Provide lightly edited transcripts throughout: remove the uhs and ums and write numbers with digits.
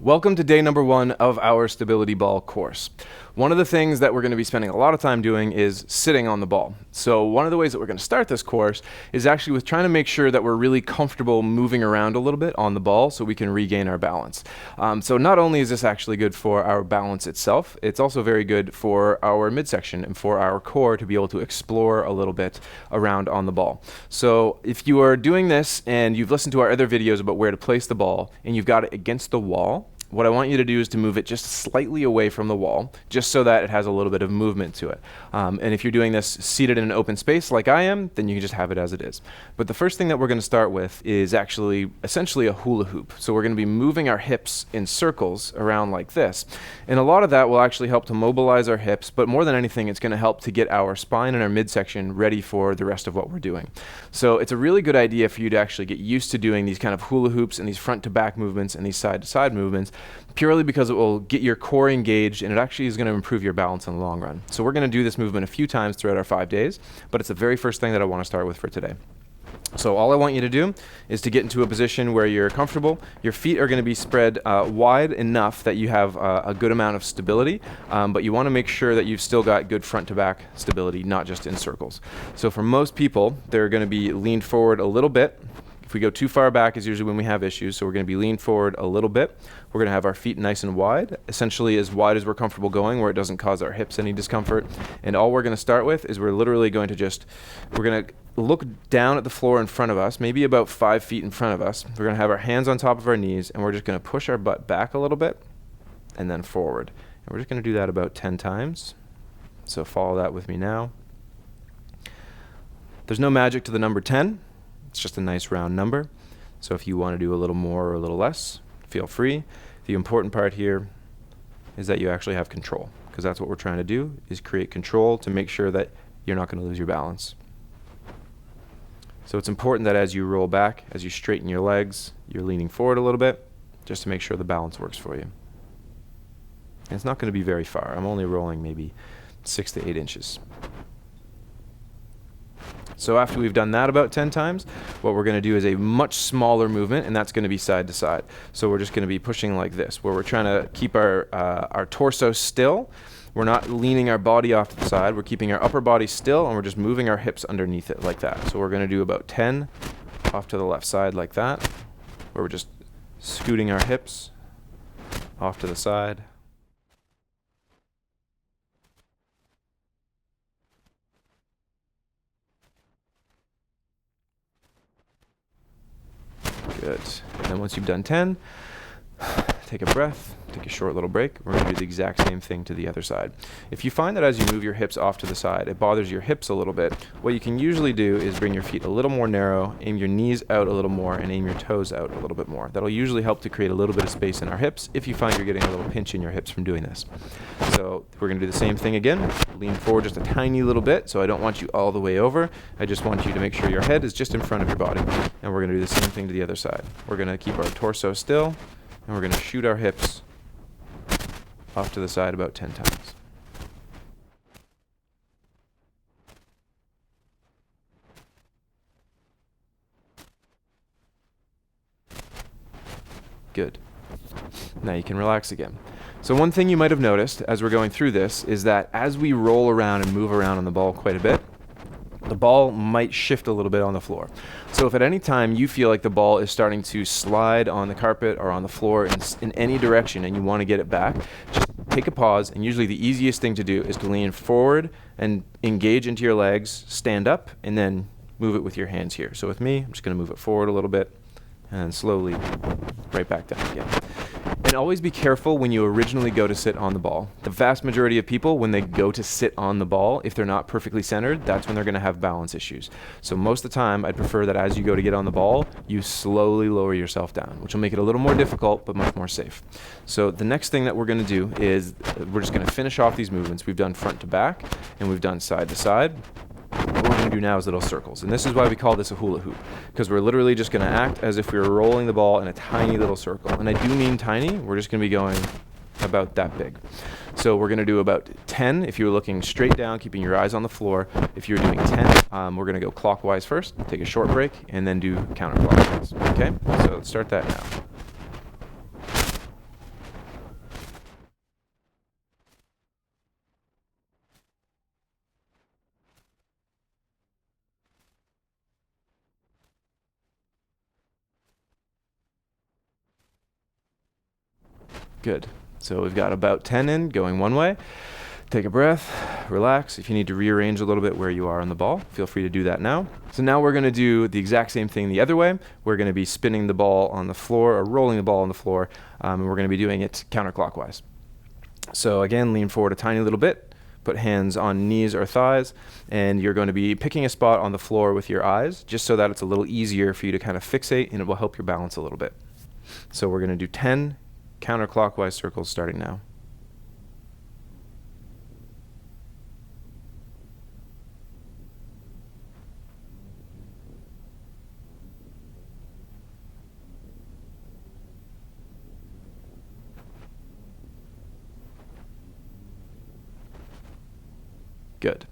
Welcome to day number 1 of our stability ball course. One of the things that we're going to be spending a lot of time doing is sitting on the ball. So one of the ways that we're going to start this course is actually with trying to make sure that we're really comfortable moving around a little bit on the ball so we can regain our balance. So not only is this actually good for our balance itself, it's also very good for our midsection and for our core to be able to explore a little bit around on the ball. So if you are doing this and you've listened to our other videos about where to place the ball and you've got it against the wall, what I want you to do is to move it just slightly away from the wall, just so that it has a little bit of movement to it. And if you're doing this seated in an open space like I am, then you can just have it as it is. But the first thing that we're going to start with is actually essentially a hula hoop. So we're going to be moving our hips in circles around like this. And a lot of that will actually help to mobilize our hips, but more than anything, it's going to help to get our spine and our midsection ready for the rest of what we're doing. So it's a really good idea for you to actually get used to doing these kind of hula hoops and these front to back movements and these side to side movements, purely because it will get your core engaged and it actually is going to improve your balance in the long run. So we're going to do this movement a few times throughout our 5 days, but it's the very first thing that I want to start with for today. So all I want you to do is to get into a position where you're comfortable. Your feet are going to be spread wide enough that you have a good amount of stability, but you want to make sure that you've still got good front to back stability, not just in circles. So for most people, they're going to be leaned forward a little bit. If we go too far back is usually when we have issues, so we're going to be leaned forward a little bit. We're going to have our feet nice and wide, essentially as wide as we're comfortable going, where it doesn't cause our hips any discomfort. And all we're going to start with is we're literally going to we're going to look down at the floor in front of us, maybe about 5 feet in front of us. We're going to have our hands on top of our knees, and we're just going to push our butt back a little bit and then forward. And we're just going to do that about 10 times. So follow that with me now. There's no magic to the number 10. It's just a nice round number. So if you want to do a little more or a little less, feel free. The important part here is that you actually have control, because that's what we're trying to do, is create control to make sure that you're not going to lose your balance. So it's important that as you roll back, as you straighten your legs, you're leaning forward a little bit, just to make sure the balance works for you. And it's not going to be very far. I'm only rolling maybe 6 to 8 inches. So after we've done that about 10 times, what we're going to do is a much smaller movement, and that's going to be side to side. So we're just going to be pushing like this, where we're trying to keep our torso still. We're not leaning our body off to the side. We're keeping our upper body still, and we're just moving our hips underneath it like that. So we're going to do about 10 off to the left side like that, where we're just scooting our hips off to the side. Good. And then once you've done 10, take a breath, take a short little break. We're going to do the exact same thing to the other side. If you find that as you move your hips off to the side, it bothers your hips a little bit, what you can usually do is bring your feet a little more narrow, aim your knees out a little more, and aim your toes out a little bit more. That'll usually help to create a little bit of space in our hips if you find you're getting a little pinch in your hips from doing this. So we're going to do the same thing again. Lean forward just a tiny little bit, so I don't want you all the way over. I just want you to make sure your head is just in front of your body. And we're going to do the same thing to the other side. We're going to keep our torso still, and we're going to shoot our hips off to the side about 10 times. Good. Now you can relax again. So one thing you might have noticed as we're going through this is that as we roll around and move around on the ball quite a bit, the ball might shift a little bit on the floor. So if at any time you feel like the ball is starting to slide on the carpet or on the floor in any direction and you want to get it back, just take a pause, and usually the easiest thing to do is to lean forward and engage into your legs, stand up, and then move it with your hands here. So with me, I'm just going to move it forward a little bit and then slowly right back down again. And always be careful when you originally go to sit on the ball. The vast majority of people, when they go to sit on the ball, if they're not perfectly centered, that's when they're going to have balance issues. So most of the time, I'd prefer that as you go to get on the ball, you slowly lower yourself down, which will make it a little more difficult, but much more safe. So the next thing that we're going to do is we're just going to finish off these movements. We've done front to back, and we've done side to side. What we're going to do now is little circles, and this is why we call this a hula hoop, because we're literally just going to act as if we were rolling the ball in a tiny little circle. And I do mean tiny. We're just going to be going about that big. So we're going to do about 10 if you're looking straight down, keeping your eyes on the floor. If you're doing 10, we're going to go clockwise first, take a short break, and then do counterclockwise. Okay? So let's start that now. Good. So we've got about 10 in, going one way. Take a breath, relax. If you need to rearrange a little bit where you are on the ball, feel free to do that now. So now we're going to do the exact same thing the other way. We're going to be spinning the ball on the floor, or rolling the ball on the floor, and we're going to be doing it counterclockwise. So again, lean forward a tiny little bit, put hands on knees or thighs, and you're going to be picking a spot on the floor with your eyes, just so that it's a little easier for you to kind of fixate, and it will help your balance a little bit. So we're going to do 10 counterclockwise circles starting now. Good.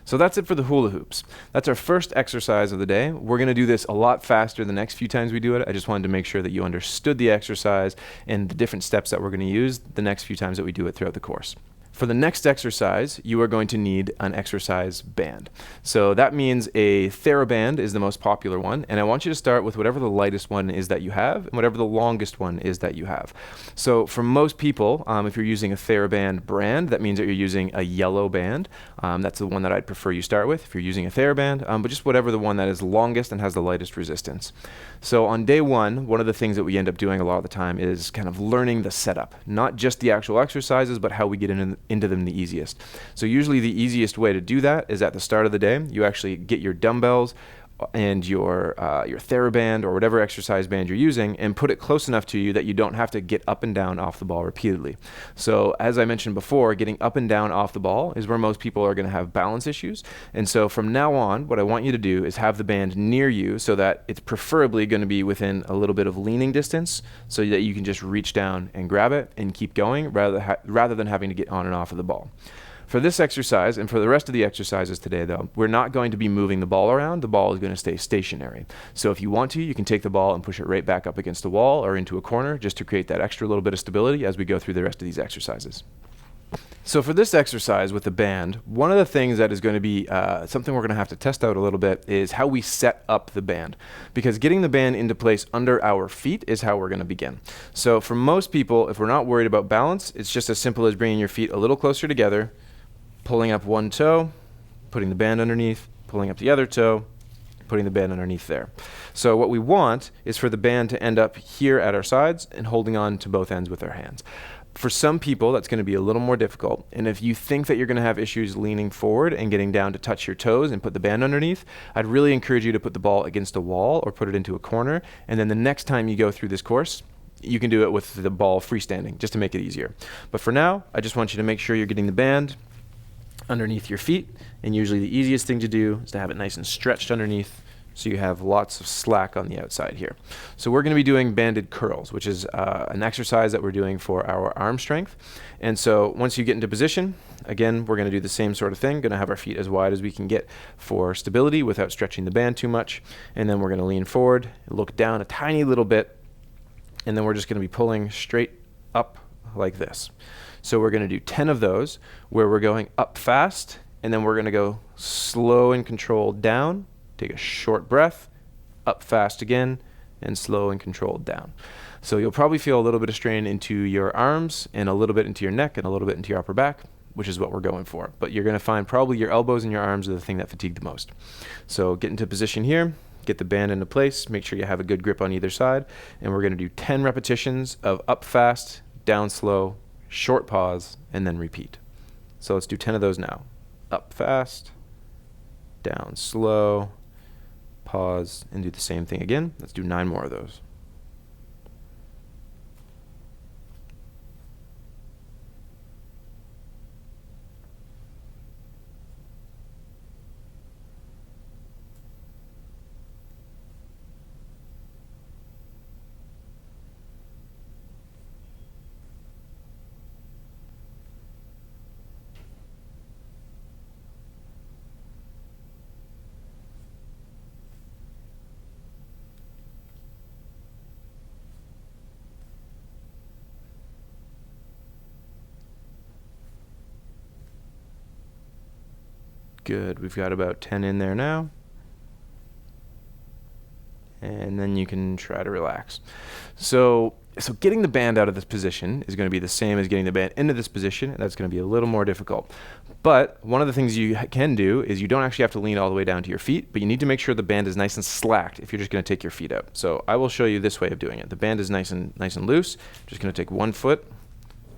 So that's it for the hula hoops. That's our first exercise of the day. We're going to do this a lot faster the next few times we do it. I just wanted to make sure that you understood the exercise and the different steps that we're going to use the next few times that we do it throughout the course. For the next exercise, you are going to need an exercise band. So that means a TheraBand is the most popular one, and I want you to start with whatever the lightest one is that you have and whatever the longest one is that you have. So for most people, if you're using a TheraBand brand, that means that you're using a yellow band. That's the one that I'd prefer you start with if you're using a TheraBand, but just whatever the one that is longest and has the lightest resistance. So on day one of the things that we end up doing a lot of the time is kind of learning the setup, not just the actual exercises, but how we get into them the easiest. So usually the easiest way to do that is at the start of the day. You actually get your dumbbells and your TheraBand or whatever exercise band you're using and put it close enough to you that you don't have to get up and down off the ball repeatedly. So as I mentioned before, getting up and down off the ball is where most people are going to have balance issues. And so from now on, what I want you to do is have the band near you so that it's preferably going to be within a little bit of leaning distance so that you can just reach down and grab it and keep going rather than having to get on and off of the ball. For this exercise, and for the rest of the exercises today, though, we're not going to be moving the ball around. The ball is going to stay stationary. So if you want to, you can take the ball and push it right back up against the wall or into a corner just to create that extra little bit of stability as we go through the rest of these exercises. So for this exercise with the band, one of the things that is going to be something we're going to have to test out a little bit is how we set up the band. Because getting the band into place under our feet is how we're going to begin. So for most people, if we're not worried about balance, it's just as simple as bringing your feet a little closer together, pulling up one toe, putting the band underneath, pulling up the other toe, putting the band underneath there. So what we want is for the band to end up here at our sides and holding on to both ends with our hands. For some people, that's going to be a little more difficult. And if you think that you're going to have issues leaning forward and getting down to touch your toes and put the band underneath, I'd really encourage you to put the ball against a wall or put it into a corner. And then the next time you go through this course, you can do it with the ball freestanding just to make it easier. But for now, I just want you to make sure you're getting the band underneath your feet, and usually the easiest thing to do is to have it nice and stretched underneath so you have lots of slack on the outside here. So we're going to be doing banded curls, which is an exercise that we're doing for our arm strength. And so once you get into position, again, we're going to do the same sort of thing, going to have our feet as wide as we can get for stability without stretching the band too much. And then we're going to lean forward, look down a tiny little bit, and then we're just going to be pulling straight up like this. So we're going to do 10 of those where we're going up fast, and then we're going to go slow and controlled down, take a short breath, up fast again, and slow and controlled down. So you'll probably feel a little bit of strain into your arms and a little bit into your neck and a little bit into your upper back, which is what we're going for. But you're going to find probably your elbows and your arms are the thing that fatigue the most. So get into position here, get the band into place, make sure you have a good grip on either side, and we're going to do 10 repetitions of up fast, down slow, short pause, and then repeat. So let's do 10 of those now. Up fast, down slow, pause, and do the same thing again. Let's do 9 more of those. Good. We've got about 10 in there now. And then you can try to relax. So So getting the band out of this position is going to be the same as getting the band into this position, and that's going to be a little more difficult. But one of the things you can do is you don't actually have to lean all the way down to your feet, but you need to make sure the band is nice and slacked if you're just going to take your feet out. So I will show you this way of doing it. The band is nice and loose. Just going to take one foot,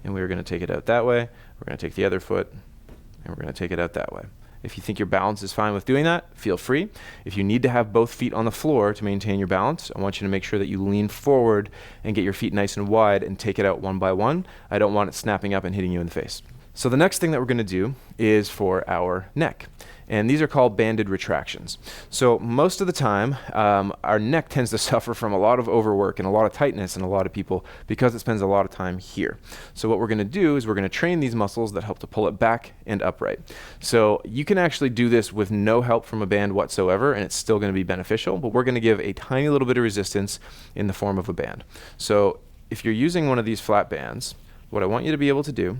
and we're going to take it out that way. We're going to take the other foot, and we're going to take it out that way. If you think your balance is fine with doing that, feel free. If you need to have both feet on the floor to maintain your balance, I want you to make sure that you lean forward and get your feet nice and wide and take it out one by one. I don't want it snapping up and hitting you in the face. So the next thing that we're going to do is for our neck. And these are called banded retractions. So most of the time, our neck tends to suffer from a lot of overwork and a lot of tightness in a lot of people because it spends a lot of time here. So what we're going to do is we're going to train these muscles that help to pull it back and upright. So you can actually do this with no help from a band whatsoever, and it's still going to be beneficial, but we're going to give a tiny little bit of resistance in the form of a band. So if you're using one of these flat bands, what I want you to be able to do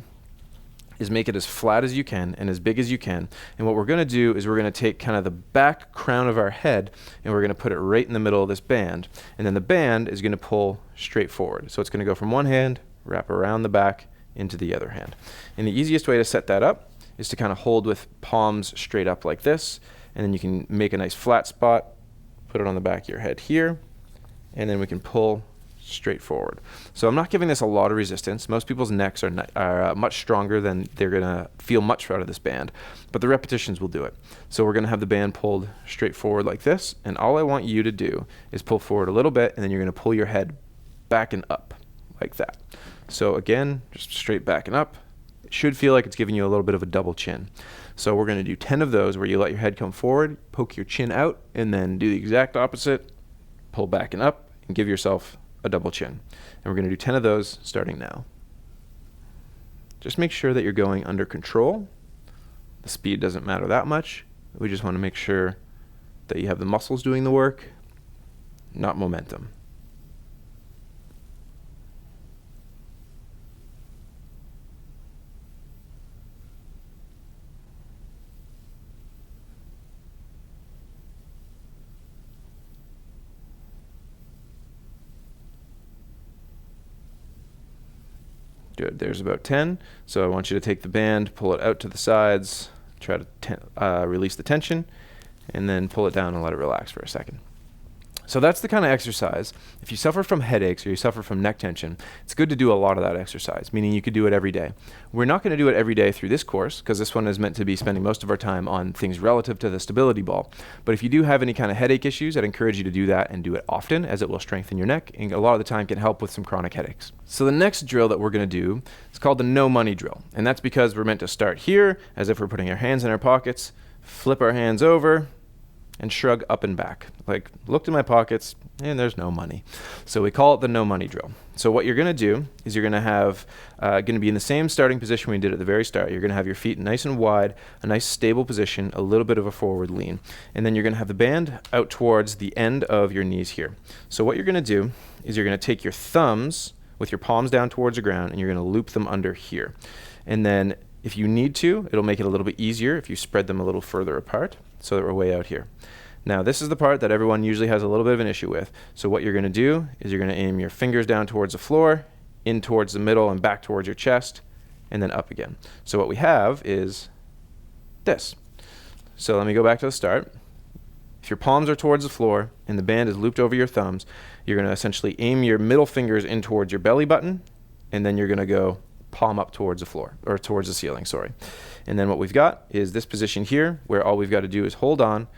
is make it as flat as you can and as big as you can. And what we're going to do is we're going to take kind of the back crown of our head and we're going to put it right in the middle of this band. And then the band is going to pull straight forward. So it's going to go from one hand, wrap around the back into the other hand. And the easiest way to set that up is to kind of hold with palms straight up like this. And then you can make a nice flat spot, put it on the back of your head here, and then we can pull straight forward. So I'm not giving this a lot of resistance. Most people's necks are much stronger than they're going to feel much out of this band, but the repetitions will do it. So we're going to have the band pulled straight forward like this, and all I want you to do is pull forward a little bit, and then you're going to pull your head back and up like that. So again, just straight back and up. It should feel like it's giving you a little bit of a double chin. So we're going to do 10 of those where you let your head come forward, poke your chin out, and then do the exact opposite, pull back and up, and give yourself a double chin. And we're going to do 10 of those starting now. Just make sure that you're going under control. The speed doesn't matter that much. We just want to make sure that you have the muscles doing the work, not momentum. Good, there's about 10. So I want you to take the band, pull it out to the sides, try to release the tension, and then pull it down and let it relax for a second. So that's the kind of exercise. If you suffer from headaches or you suffer from neck tension, it's good to do a lot of that exercise, meaning you could do it every day. We're not going to do it every day through this course because this one is meant to be spending most of our time on things relative to the stability ball. But if you do have any kind of headache issues, I'd encourage you to do that and do it often, as it will strengthen your neck and a lot of the time can help with some chronic headaches. So the next drill that we're going to do is called the no money drill. And that's because we're meant to start here as if we're putting our hands in our pockets, flip our hands over, and shrug up and back. Like, looked in my pockets, and there's no money. So we call it the no money drill. So what you're going to do is you're going to have, going to be in the same starting position we did at the very start. You're going to have your feet nice and wide, a nice stable position, a little bit of a forward lean. And then you're going to have the band out towards the end of your knees here. So what you're going to do is you're going to take your thumbs with your palms down towards the ground, and you're going to loop them under here. And then if you need to, it'll make it a little bit easier if you spread them a little further apart so that we're way out here. Now, this is the part that everyone usually has a little bit of an issue with. So what you're going to do is you're going to aim your fingers down towards the floor, in towards the middle and back towards your chest, and then up again. So what we have is this. So let me go back to the start. If your palms are towards the floor and the band is looped over your thumbs, you're going to essentially aim your middle fingers in towards your belly button, and then you're going to go palm up towards the floor, or towards the ceiling, sorry. And then what we've got is this position here, where all we've got to do is hold on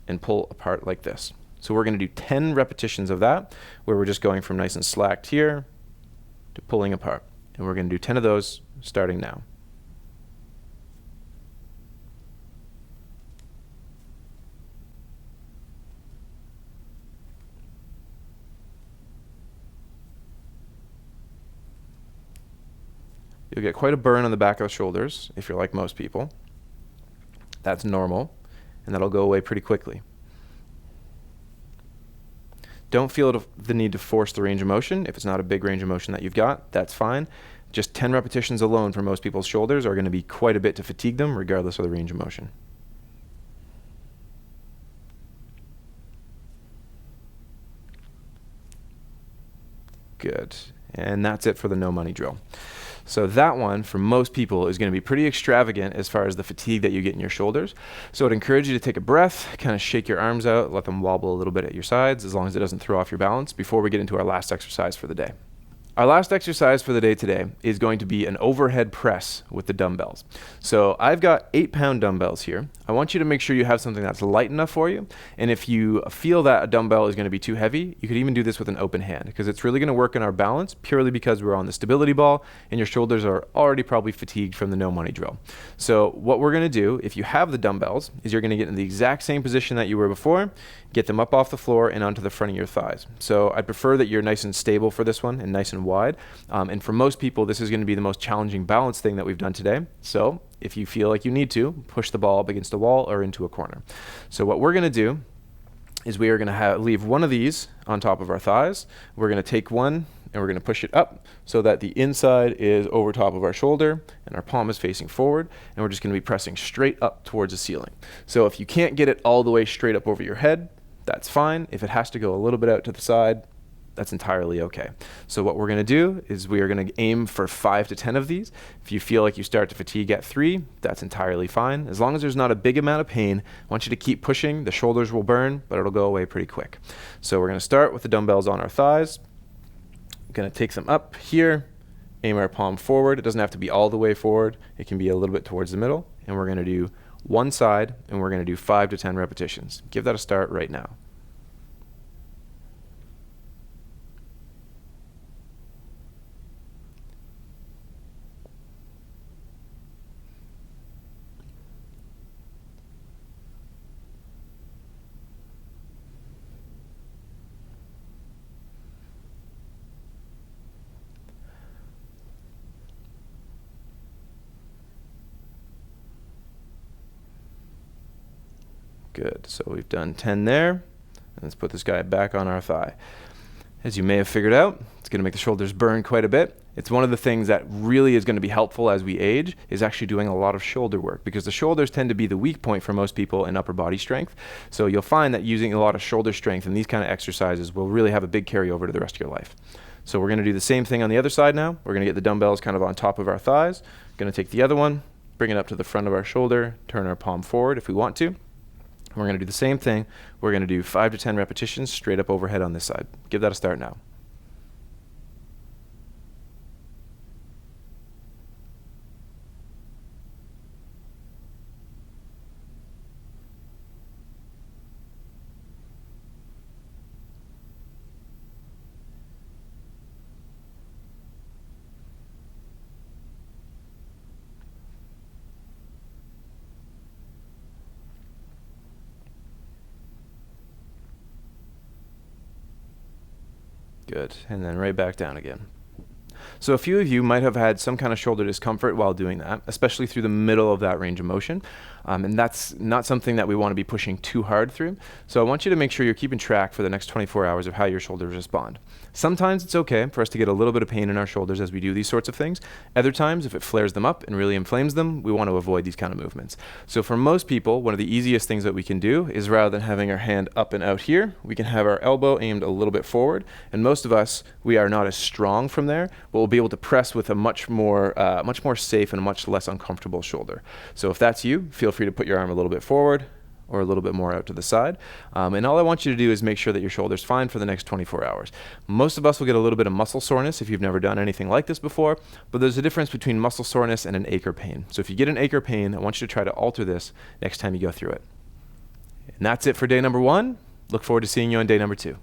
and pull apart like this. So we're going to do 10 repetitions of that, where we're just going from nice and slacked here to pulling apart. And we're going to do 10 of those starting now. You'll get quite a burn on the back of the shoulders if you're like most people. That's normal, and that'll go away pretty quickly. Don't feel the need to force the range of motion. If it's not a big range of motion that you've got, that's fine. Just 10 repetitions alone for most people's shoulders are going to be quite a bit to fatigue them, regardless of the range of motion. Good. and that's it for the no money drill. So that one, for most people, is going to be pretty extravagant as far as the fatigue that you get in your shoulders. So I'd encourage you to take a breath, kind of shake your arms out, let them wobble a little bit at your sides, as long as it doesn't throw off your balance, before we get into our last exercise for the day. Our last exercise for the day today is going to be an overhead press with the dumbbells. So I've got 8-pound dumbbells here. I want you to make sure you have something that's light enough for you. And if you feel that a dumbbell is going to be too heavy, you could even do this with an open hand, because it's really going to work in our balance purely because we're on the stability ball and your shoulders are already probably fatigued from the no money drill. So what we're going to do, if you have the dumbbells, is you're going to get in the exact same position that you were before, get them up off the floor and onto the front of your thighs. So I prefer that you're nice and stable for this one and nice and wide. And for most people, this is going to be the most challenging balance thing that we've done today. So if you feel like you need to, push the ball up against a wall or into a corner. So what we're going to do is we are going to leave one of these on top of our thighs. We're going to take one and we're going to push it up so that the inside is over top of our shoulder and our palm is facing forward, and we're just going to be pressing straight up towards the ceiling. So if you can't get it all the way straight up over your head, that's fine. If it has to go a little bit out to the side, that's entirely okay. So what we're going to do is we are going to aim for 5 to 10 of these. If you feel like you start to fatigue at 3, that's entirely fine. As long as there's not a big amount of pain, I want you to keep pushing. The shoulders will burn, but it'll go away pretty quick. So we're going to start with the dumbbells on our thighs. Going to take them up here, aim our palm forward. It doesn't have to be all the way forward. It can be a little bit towards the middle. And we're going to do one side, and we're going to do 5 to 10 repetitions. Give that a start right now. Good. So we've done 10 there. Let's put this guy back on our thigh. As you may have figured out, it's going to make the shoulders burn quite a bit. It's one of the things that really is going to be helpful as we age, is actually doing a lot of shoulder work, because the shoulders tend to be the weak point for most people in upper body strength. So you'll find that using a lot of shoulder strength in these kind of exercises will really have a big carryover to the rest of your life. So we're going to do the same thing on the other side now. We're going to get the dumbbells kind of on top of our thighs. Going to take the other one, bring it up to the front of our shoulder, turn our palm forward if we want to. We're going to do the same thing. We're going to do 5 to 10 repetitions straight up overhead on this side. Give that a start now. Good. And then right back down again. So a few of you might have had some kind of shoulder discomfort while doing that, especially through the middle of that range of motion. And that's not something that we want to be pushing too hard through. So I want you to make sure you're keeping track for the next 24 hours of how your shoulders respond. Sometimes it's okay for us to get a little bit of pain in our shoulders as we do these sorts of things. Other times, if it flares them up and really inflames them, we want to avoid these kind of movements. So for most people, one of the easiest things that we can do is, rather than having our hand up and out here, we can have our elbow aimed a little bit forward. And most of us, we are not as strong from there, but we'll be able to press with a much more safe and much less uncomfortable shoulder. So if that's you, feel free to put your arm a little bit forward or a little bit more out to the side. And all I want you to do is make sure that your shoulder's fine for the next 24 hours. Most of us will get a little bit of muscle soreness if you've never done anything like this before, but there's a difference between muscle soreness and an ache or pain. So if you get an ache or pain, I want you to try to alter this next time you go through it. And that's it for day number 1. Look forward to seeing you on day number 2.